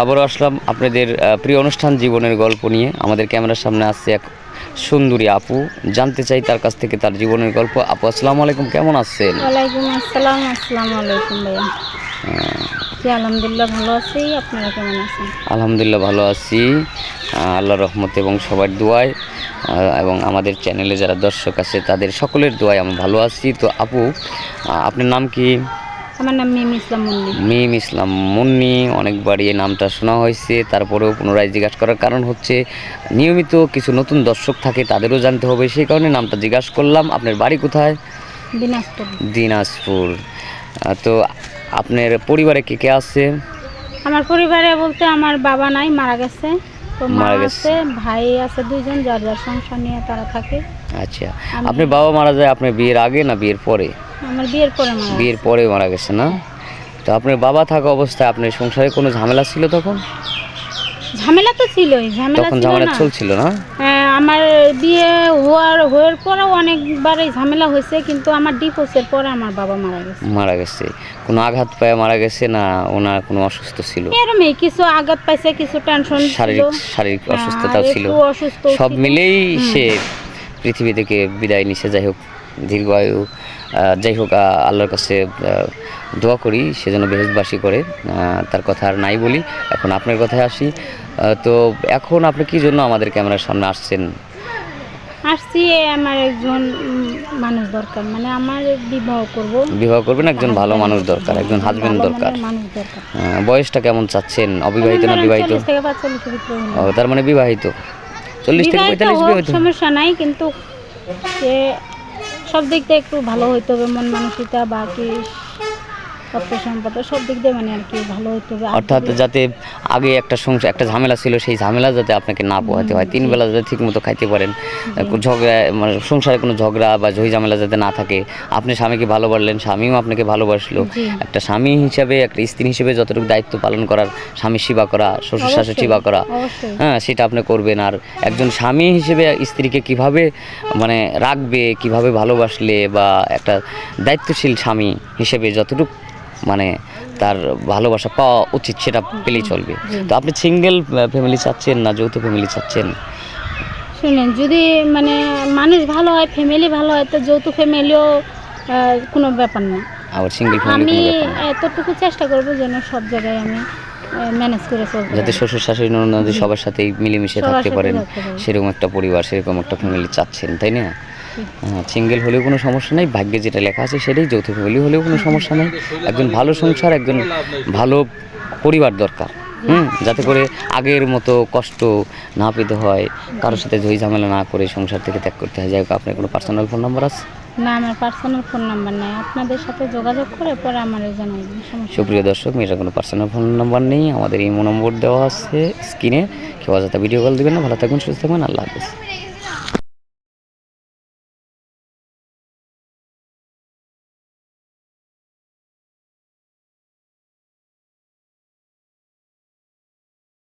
আবারও আসলাম আপনাদের প্রিয় অনুষ্ঠান জীবনের গল্প নিয়ে। আমাদের ক্যামেরার সামনে আসছে এক সুন্দরী আপু, জানতে চাই তার কাছ থেকে তার জীবনের গল্প। আপু আসসালামু আলাইকুম, কেমন আছেন? ওয়ালাইকুম আসসালাম। আসসালামু আলাইকুম ভাইয়া। জি আলহামদুলিল্লাহ ভালো আছি, আপনারা কেমন আছেন? আলহামদুলিল্লাহ ভালো আছি, আল্লাহর রহমতে এবং সবার দোয়ায়, এবং আমাদের চ্যানেলে যারা দর্শক আছে তাদের সকলের দোয়ায় আমি ভালো আছি। তো আপু, আপনার নাম কি? আমার নাম মিম ইসলাম মুন্নি। মিম ইসলাম মুন্নি, অনেকবার এই নামটা শোনা হয়েছে, তারপরেও পুনরায় জিজ্ঞাসা করার কারণ হচ্ছে নিয়মিত কিছু নতুন দর্শক থাকে, তাদেরও জানতে হবে, সেই কারণে নামটা জিজ্ঞাসা করলাম। আপনার বাড়ি কোথায়? দিনাজপুর। দিনাজপুর। তো আপনার পরিবারে কে কে আছে? আমার পরিবারে বলতে আমার বাবা নাই, মারা গেছে। তো মা মারা গেছে। আছে, ভাই আছে দুইজন, যার যার সংসার নিয়ে তারা থাকে। আচ্ছা, আপনার বাবা মারা যায় আপনার বিয়ের আগে না বিয়ের পরে? আমার বিয়ের পরে মারা বিয়ের গেছে। পরে মারা গেছে না? তো আপনার বাবা থাকা অবস্থায় আপনার সংসারে কোনো ঝামেলা ছিল তখন? ঝামেলা তো ছিলই, ঝামেলা তখন ছিল ঝামেলা না। চলছিল না? আমার বিয়ে হওয়ার পরেও অনেকবারই ঝামেলা হয়েছে, কিন্তু আমার ডিভোর্সের পরে আমার বাবা মারা গেছে। মারা গেছে কোনো আঘাত পায়ে মারা গেছে না ওনার কোনো অসুস্থ ছিল? এরমই কিছু আঘাত পাইছে, কিছু টেনশন ছিল, শারীরিক অসুস্থতাও ছিল, একটু অসুস্থ সব ছিল। মিলেই সে পৃথিবী থেকে বিদায় নিছে। যাই হোক, দীর্ঘায়ু, যাই হোক, আল্লাহর কাছে দোয়া করি সে যেন বেহেশতবাসী করে। তার কথা আর নাই বলি, এখন আপনার কথায় আসি। তো এখন আপনি কি জন্য আমাদের ক্যামেরার সামনে আসছেন? আসছি, আমার একজন মানুষ দরকার, মানে আমার বিবাহ করবেন, একজন ভালো মানুষ দরকার, একজন হাজবেন্ড দরকার। মানুষ দরকার। বয়সটা কেমন চাচ্ছেন, অবিবাহিত না বিবাহিত? 40 থেকে 45 ভিতরে হলে। ও, তার মানে বিবাহিত। 40 থেকে 45 হোক, বিবাহিত। সমস্যা নাই, কিন্তু সে সব দিক দিয়ে একটু ভালো হইতে হবে, মন মানসিকতা বাকি তথ্য সম্পদ সব দিক দিয়ে মানে আর কি ভালো হইতে হবে। অর্থাৎ যাতে আগে একটা সংসার, একটা ঝামেলা ছিল, সেই ঝামেলা যাতে আপনাকে না পোহাতে হয়, 3 বেলা যাতে ঠিক মতো খাইতে পারেন, ঝগড়া মানে সংসারে কোনো ঝগড়া বা ঝই ঝামেলা যাতে না থাকে। আপনি স্বামীকে ভালোবাসলেন, স্বামীও আপনাকে ভালোবাসলো। একটা স্বামী হিসাবে, একটা স্ত্রী হিসেবে যতটুকু দায়িত্ব পালন করার, স্বামীর সেবা করা, শ্বশুর শাশুড়ি সেবা করা, হ্যাঁ, সেটা আপনি করবেন। আর একজন স্বামী হিসেবে স্ত্রীকে কিভাবে মানে রাখবে, কিভাবে ভালোবাসলে, বা একটা দায়িত্বশীল স্বামী হিসেবে যতটুকু মানে তার ভালোবাসা পাওয়া উচিত সেটা পেলেই চলবে। তো আপনি সিঙ্গেল ফ্যামিলি চাচ্ছেন না যৌথ ফ্যামিলি চাচ্ছেন? শুনেন, যদি মানে মানুষ ভালো হয়, ফ্যামিলি ভালো হয়, তো যৌথ ফ্যামিলিও কোনো ব্যাপার না। আবার সিঙ্গেল ফ্যামিলি আমি কোনো ব্যাপার না, এতটুকু চেষ্টা করবো যেন সব জায়গায় আমি ম্যানেজ করে চলতে যাতে পারি। শ্বশুর শাশুড়ি ননদ সবার সাথেই মিলেমিশে সবার থাকতে সাথে পারেন, থাকতে পারি। সেরকম একটা পরিবার, সেরকম একটা ফ্যামিলি চাচ্ছেন, তাই না? সিঙ্গেল হলেও কোনো সমস্যা নেই, ভাগ্যে যেটা লেখা আছে সেটাই। যৌথ ফ্যামিলি হলেও কোনো সমস্যা নেই, একজন ভালো সংসার, একজন ভালো পরিবার দরকার। যাতে করে আগের মতো কষ্ট না পেতে হয়, কারোর সাথে ঝই ঝামেলা না করে সংসার থেকে ত্যাগ করতে হয়। যাই হোক, আপনার কোনো পার্সোনাল ফোন নাম্বার আছে? না, আমার পার্সোনাল ফোন নাম্বার নাই, আপনাদের সাথে যোগাযোগ করে পরে আমার জানাইবেন, সমস্যা নেই। সুপ্রিয় দর্শক, মেয়েটার কোনো পার্সোনাল ফোন নাম্বার নেই, আমাদের ইমো নম্বর দেওয়া আছে স্ক্রিনে, কেউ অযথা ভিডিও কল দেবেন না। ভালো থাকবেন, সুস্থ থাকবেন, আল্লাহ হাফেজ।